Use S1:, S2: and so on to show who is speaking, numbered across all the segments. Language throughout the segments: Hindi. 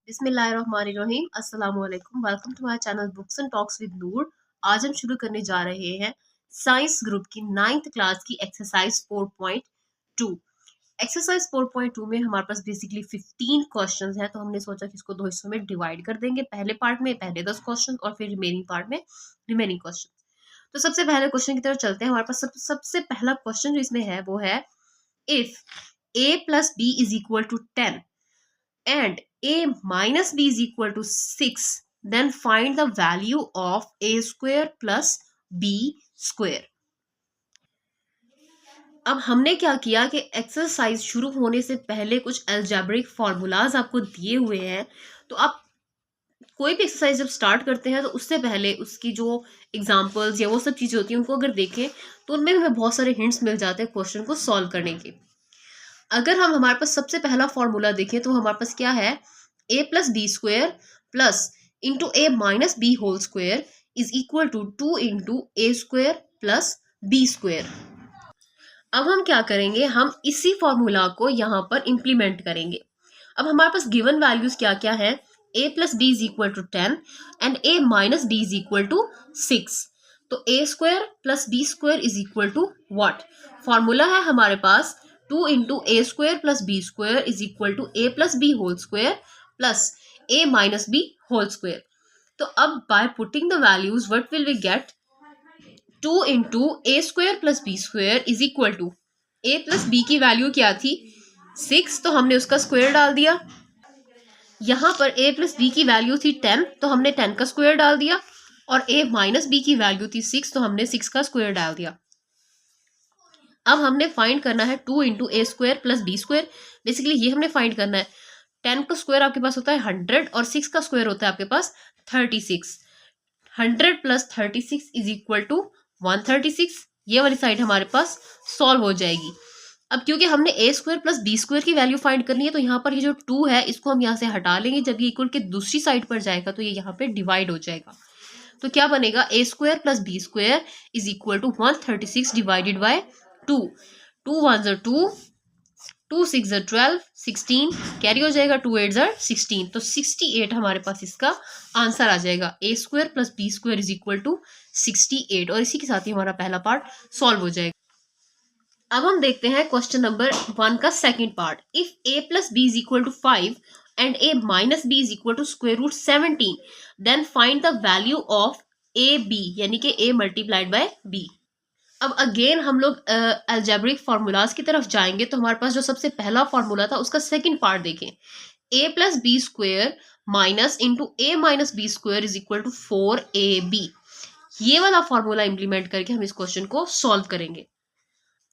S1: बिस्मिल्लाहिर्रहमानिर्रहीम अस्सलाम वालेकुम। Welcome to my channel books and talks with Noor. आज हम शुरू करने जा रहे हैं साइंस ग्रुप की 9th क्लास की एक्सरसाइज 4.2। एक्सरसाइज 4.2 में हमारे पास बेसिकली 15 क्वेश्चंस हैं, तो हमने सोचा कि इसको दो हिस्सों में डिवाइड कर देंगे। पहले पार्ट में पहले 10 क्वेश्चन और फिर रिमेनिंग पार्ट में रिमेनिंग क्वेश्चन। तो सबसे पहले क्वेश्चन की तरफ चलते हैं। हमारे पास सबसे पहला क्वेश्चन जो इसमें है वो है, if a plus b is equal to 10 and a minus b is equal to 6, then find the value of a square plus b square। अब हमने क्या किया कि एक्सरसाइज शुरू होने से पहले कुछ अलजेब्रिक फॉर्मूलाज आपको दिए हुए हैं। तो आप कोई भी एक्सरसाइज जब स्टार्ट करते हैं तो उससे पहले उसकी जो एग्जांपल्स या वो सब चीजें होती हैं उनको अगर देखें तो उनमें हमें बहुत सारे हिंट्स मिल जाते हैं क्वेश्चन को सॉल्व करने के। अगर हम हमारे पास सबसे पहला फॉर्मूला देखें तो हमारे पास क्या है, a plus B square plus into A minus B whole square is equal to 2 into A square plus B square. अब हम क्या करेंगे, हम इसी फॉर्मूला को यहाँ पर इंप्लीमेंट करेंगे। अब हमारे पास गिवन वैल्यूज क्या क्या है, a plus B is equal to 10 and a minus B is equal to 6। तो a square plus B square is equal to what, formula है हमारे पास 2 into A square plus B square is equal to A plus B whole square plus A minus B whole square. तो अब by putting the values what will we get, 2 into A square plus B square is equal to, A plus B की वैल्यू क्या थी 6, तो हमने उसका स्क्वायर डाल दिया। यहाँ पर a प्लस बी की वैल्यू थी 10, तो हमने 10 का स्क्वायर डाल दिया। और a माइनस बी की वैल्यू थी 6, तो हमने 6 का स्क्वायर डाल दिया। अब हमने फाइंड करना है 2 इंटू ए square plus B square. Basically ये हमने फाइंड करना है, 10 का स्क्वायर आपके पास होता है 100 और 6 का स्क्वायर होता है आपके पास 36। 100 प्लस 36 इज इक्वल टू 136। ये वाली साइड हमारे पास सॉल्व हो जाएगी। अब क्योंकि हमने ए स्क्वायर प्लस बी स्क्वायर की वैल्यू फाइंड करनी है, तो यहाँ पर ये जो 2 है इसको हम यहाँ से हटा लेंगे। जब ये इक्वल के दूसरी साइड पर जाएगा तो ये यहाँ पे डिवाइड हो जाएगा। तो क्या बनेगा, a square plus B square is equal to 136 divided by 2। 2 1 ज़र 2, 2 6 ज़र 12, 16 कैरी हो जाएगा, 2 8 ज़र 16। तो 68 हमारे पास इसका आंसर आ जाएगा। A square plus B square is equal to 68। और इसी के साथ ही हमारा पहला पार्ट सॉल्व हो जाएगा। अब हम देखते हैं क्वेश्चन नंबर 1 का second part. If a plus B is equal to 5 and a minus B is equal to square root 17, then find the value of A B, यानी कि a मल्टीप्लाइड बाय b। अब अगेन हम लोग अलजेब्रिक फार्मूलाज की तरफ जाएंगे। तो हमारे पास जो सबसे पहला फार्मूला था उसका सेकंड पार्ट देखें, a plus B square minus into A minus B square is equal to 4ab। ये वाला फार्मूला इंप्लीमेंट करके हम इस क्वेश्चन को सॉल्व करेंगे।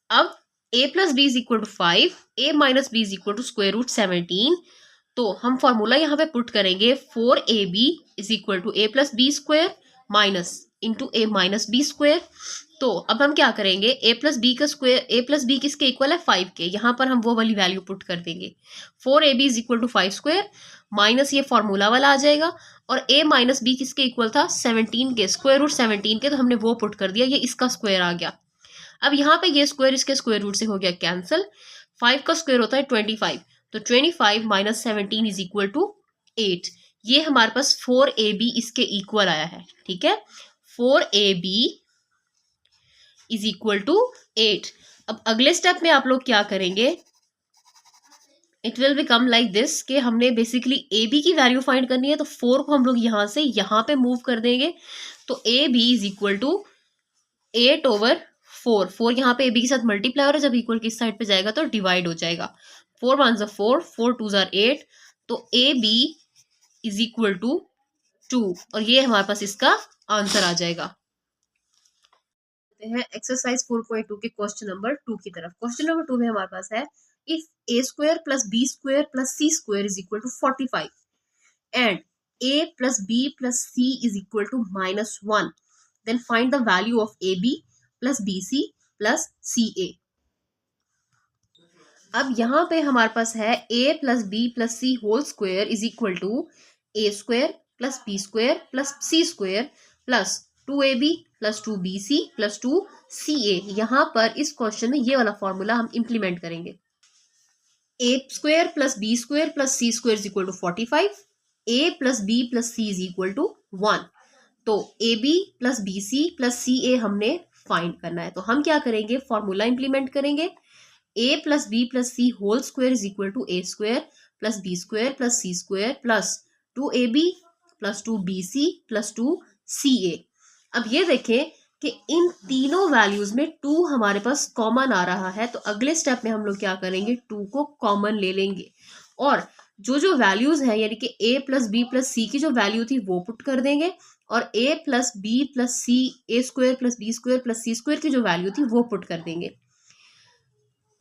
S1: अब a plus B is equal to 5, a minus B is equal to square root 17। तो हम फॉर्मूला यहाँ पे पुट करेंगे 4ab is equal to a plus B square minus into A minus B square. तो अब हम क्या करेंगे, a प्लस बी का स्क्वायर, a प्लस बी किसके इक्वल है 5 के, यहाँ पर हम वो वाली वैल्यू पुट कर देंगे। 4ab is equal to 5 square minus ये फॉर्मूला वाला आ जाएगा। और a माइनस बी किसके इक्वल था 17 के, स्क्वायर रूट 17 के, तो हमने वो पुट कर दिया, ये इसका स्क्वायर आ गया। अब यहाँ पे ये स्क्वायर इसके स्क्वायर रूट से हो गया कैंसिल। 5 का स्क्वायर होता है 25, तो 25 माइनस 17 इज इक्वल टू 8। ये हमारे पास 4ab इसके इक्वल आया है। ठीक है, 4ab इज इक्वल टू 8। अब अगले स्टेप में आप लोग क्या करेंगे, it will become like this कि हमने बेसिकली ए बी की वैल्यू फाइंड करनी है। तो 4 को हम लोग यहाँ से यहाँ पे मूव कर देंगे। तो ए B is equal to 8 over 4। 4 यहाँ पे ए बी के साथ मल्टीप्लाई हो रहा है, जब इक्वल की साइड पे जाएगा तो डिवाइड हो जाएगा। 4 1 ज़र 4, 4 2 ज़र 8। तो ए बी इज इक्वल टू 2 और ये हमारे पास इसका आंसर आ जाएगा। एक्सरसाइज 4.2 के क्वेश्चन नंबर 2 की तरफ। क्वेश्चन नंबर 2 में हमारे पास है, if a square plus B square plus C square is equal to 45 and a plus B plus c is equal to -1, then find the value of A B plus B C plus C a. अब यहाँ पे हमारे पास है a plus B plus c whole square is equal to a square plus B square plus C square plus 2ab plus 2bc plus 2ca। यहाँ पर इस क्वेश्चन में ये वाला फॉर्मूला हम इंप्लीमेंट करेंगे। a square plus B square plus C square is equal to 45 a plus B plus c is equal to 1। तो A B plus B C plus C a हमने फाइंड करना है। तो हम क्या करेंगे, फॉर्मूला इंप्लीमेंट करेंगे। A plus B plus c whole square is equal to a square plus B square plus C square plus 2ab plus 2bc plus 2ca। अब ये देखें कि इन तीनों वैल्यूज में 2 हमारे पास कॉमन आ रहा है, तो अगले स्टेप में हम लोग क्या करेंगे, 2 को कॉमन ले लेंगे और जो जो वैल्यूज है यानी कि a plus B plus C की जो वैल्यू थी वो पुट कर देंगे और a plus B plus C A square plus B square plus C square की जो वैल्यू थी वो पुट कर देंगे।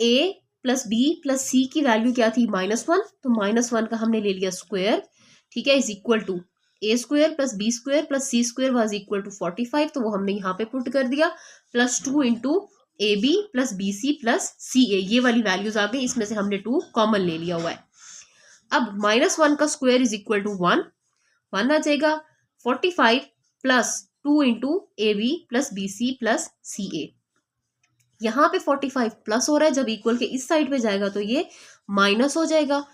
S1: a plus B plus C की वैल्यू क्या थी, -1, तो -1 का हमने ले लिया स्क्वायर, ठीक है, is equal to a square plus B square plus C square was equal to 45, तो वो हमने यहाँ पे पुट कर दिया, plus 2 into a B plus B C plus C a, ये वाली वैल्यूज आ गई, इसमें से हमने 2 कॉमन ले लिया हुआ है। अब -1 का स्क्वायर इज इक्वल टू 1 आ जाएगा, 45 plus 2 into a B plus B C plus C a. यहाँ पे 45 प्लस हो रहा है, जब इक्वल के इस साइड पे जाएगा तो ये माइनस हो जाएगा।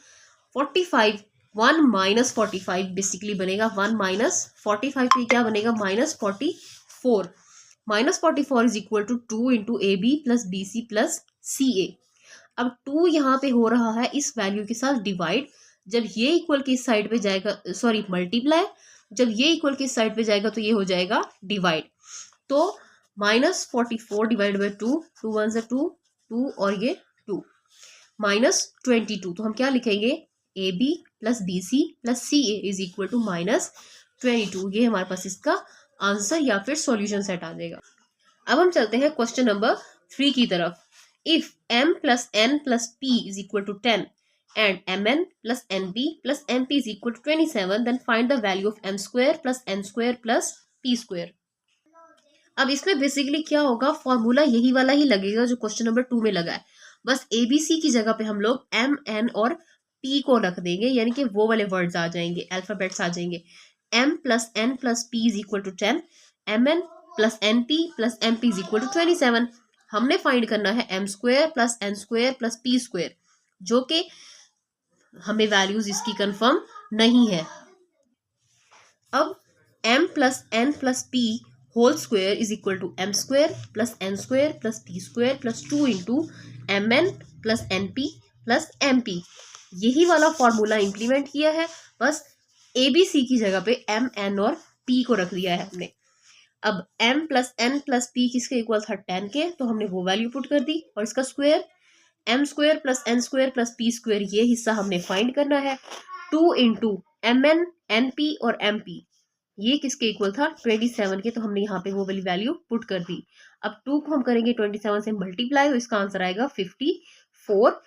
S1: 45 1 माइनस 45 बेसिकली बनेगा 1 माइनस 45 पे क्या बनेगा, -44। -44 is equal to 2 into a B plus B C plus C a. अब 2 यहाँ पे हो रहा है इस वैल्यू के साथ डिवाइड, जब ये इक्वल के इस साइड पे जाएगा, सॉरी मल्टीप्लाई, जब ये इक्वल के इस साइड पे जाएगा तो ये हो जाएगा डिवाइड। तो -44 डिवाइड बाई 2, 2 1 से 2 2 और ये 2 -22, तो हम क्या लिखेंगे, A B plus B C plus C A is equal to -22। ये हमारे पास इसका आंसर या फिर सॉल्यूशन सेट आ जाएगा। अब हम चलते हैं क्वेश्चन नंबर 3 की तरफ। If m plus n plus p is equal to 10 and mn plus np plus mp is equal to 27, then find the value of m square plus n square plus p square. अब इसमें बेसिकली क्या होगा, फॉर्मूला यही वाला ही लगेगा जो क्वेश्चन नंबर 2 में लगा है, बस ABC की जगह पे हम लोग M N और P को रख देंगे, यानी कि वो वाले वर्ड्स आ जाएंगे, अल्फाबेट्स आ जाएंगे। M plus N plus P is equal to 10, MN plus NP plus MP is equal to 27। हमने फाइंड करना है M square plus N square plus P square, जो कि हमें वैल्यूज इसकी कंफर्म नहीं है। अब M plus N plus P whole square is equal to m square plus n square plus p square plus 2 into mn plus np plus mp, यही वाला फॉर्मूला इंप्लीमेंट किया है, बस abc की जगह पे m n और p को रख दिया है हमने। अब m plus n plus p किसके इक्वल था, 10 के, तो हमने वो वैल्यू पुट कर दी और इसका square m square plus n square plus p square, ये हिस्सा हमने फाइंड करना है। 2 इंटू mn np और mp, ये किसके इक्वल था, 27 के, तो हमने यहाँ पे वो वाली वैल्यू पुट कर दी। अब 2 को हम करेंगे 27 से मल्टीप्लाई, तो इसका आंसर आएगा 54।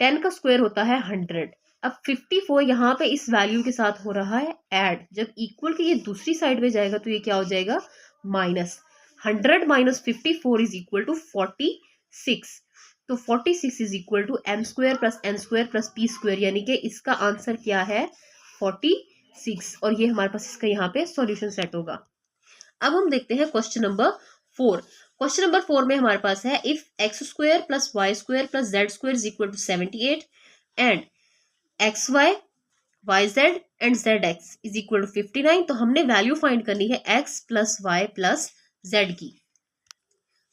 S1: 10 का स्क्वायर होता है 100। अब 54 यहाँ पे इस वैल्यू के साथ हो रहा है ऐड, जब इक्वल के ये दूसरी साइड में जाएगा तो ये क्या हो जाएगा, minus. 100 minus 54 is equal to 46। तो 46 is equal to m square plus n square plus p square, यानी कि इसका आंसर क्या है, 46, और ये हमारे पास इसका यहाँ पे सॉल्यूशन सेट होगा। अब हम देखते हैं क्वेश्चन नंबर 4। क्वेश्चन नंबर 4 में हमारे पास है if X square plus Y square plus Z square is equal to 78 and X Y Y Z and Z X is equal to 59, तो हमने वैल्यू फाइंड करनी है x plus Y plus Z की।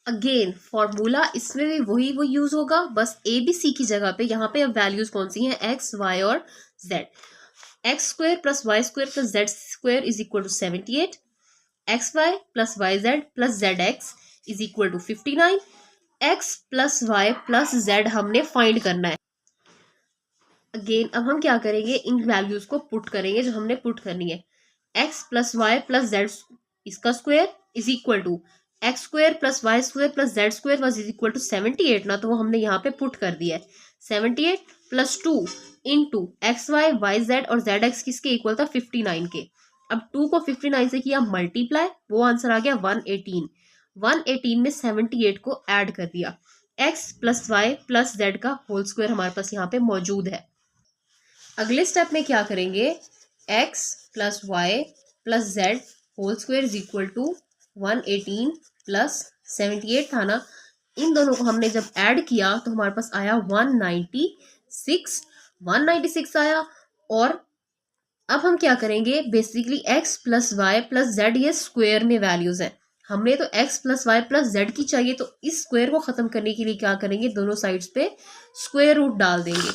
S1: अगेन फॉर्मूला इसमें भी वही वो यूज होगा, बस ए बी सी की जगह पे यहाँ पे अब वैल्यूज कौन सी हैं, एक्स वाई और Z. X square plus Y square plus Z square is equal to 78, X Y plus Y Z plus Z X is equal to 59। X plus Y plus Z हमने फाइंड करना है। अगेन अब हम क्या करेंगे, इन वैल्यूज को पुट करेंगे जो हमने पुट करनी है। X plus Y plus z इसका square is equal to x square plus Y square plus Z square was is equal to 78 ना, तो वो हमने यहाँ पे पुट कर दिया है। 78 plus 2 into X Y Y Z और जेड एक्स किसके इक्वल था, 59 के। अब 2 को 59 से किया मल्टीप्लाई, वो आंसर आ गया 118। 118 में 78 को ऐड कर दिया, X plus Y plus Z का होल स्क्वायर हमारे पास यहाँ पे मौजूद है। अगले स्टेप में क्या करेंगे, X plus Y plus Z whole square is equal to 118 plus 78 था ना, इन दोनों को हमने जब ऐड किया तो हमारे पास आया 196 आया, और अब हम क्या करेंगे, basically x plus Y plus Z ये स्क्वायर में वैल्यूज हैं, हमने तो x plus Y plus Z की चाहिए, तो इस स्क्वायर को खत्म करने के लिए क्या करेंगे, दोनों साइड्स पे स्क्वायर रूट डाल देंगे।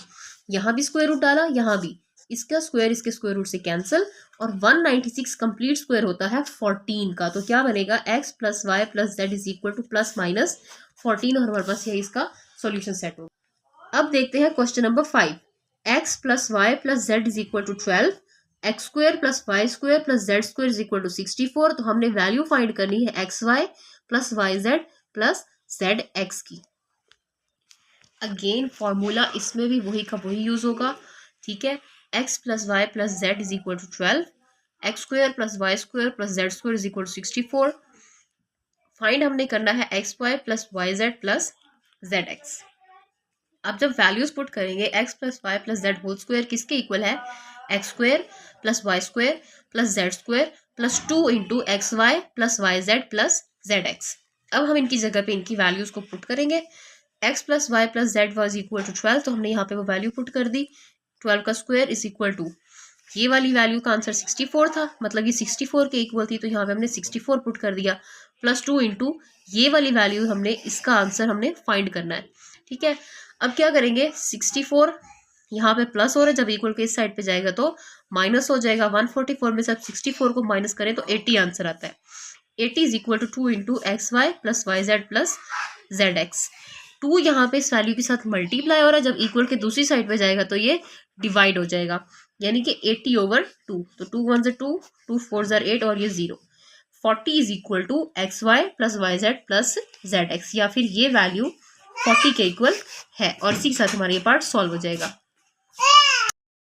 S1: यहाँ भी स्क्वायर रूट डाला, यहाँ भी, इसका स्क्वायर इसके स्क्वायर रूट से कैंसिल, और 196 कंप्लीट स्क्वायर होता है 14 का, तो क्या बनेगा, x plus Y plus Z is equal to plus minus 14, और हमारे पास यही इसका सॉल्यूशन सेट होगा। अब देखते हैं question number 5, x plus Y plus Z is equal to 12, X square plus Y square plus Z square is equal to 64, तो हमने वैल्यू फाइंड करनी है X Y plus Y Z plus Z X की। अगेन फॉर्मूला इसमें भी वही का वही यूज होगा, ठीक है, x plus Y plus Z is equal to 12, X square plus Y square plus Z square is equal to 64, find हमने करना है X Y plus Y Z plus Z X. अब जब वैल्यूज पुट करेंगे, X plus Y plus Z whole square किसके इक्वल है, X square plus Y square plus Z square plus 2 into X Y plus Y Z plus Z X. अब हम इनकी जगह पे इनकी वैल्यूज को पुट करेंगे, X plus Y plus Z was equal to 12, तो हमने यहाँ पे वो वैल्यू पुट कर दी, 12 का स्क्वायर इज इक्वल टू, ये वाली वैल्यू का आंसर 64 था, मतलब ये 64 के इक्वल थी, तो यहाँ पे हमने 64 पुट कर दिया, प्लस 2 इंटू ये वाली वैल्यू, हमने इसका आंसर हमने फाइंड करना है, ठीक है। अब क्या करेंगे, 64 यहाँ पे प्लस हो रहा है, जब इक्वल के इस साइड पे जाएगा तो माइनस हो जाएगा, 144 में से अब 64 को माइनस करें तो 80 आंसर आता है, 80 is equal to 2 into X Y plus Y Z plus Z X. 2 यहाँ पे इस वैल्यू के साथ मल्टीप्लाई हो रहा है, जब इक्वल के दूसरी साइड पे जाएगा तो ये डिवाइड हो जाएगा, यानी कि 80 ओवर 2, तो 2 1 2, 2 4 8 और ये 0, 40 is equal to X Y plus Y Z plus Z X, या फिर ये वैल्यू 40 के इक्वल है, और इसी के साथ हमारा ये पार्ट सॉल्व हो जाएगा।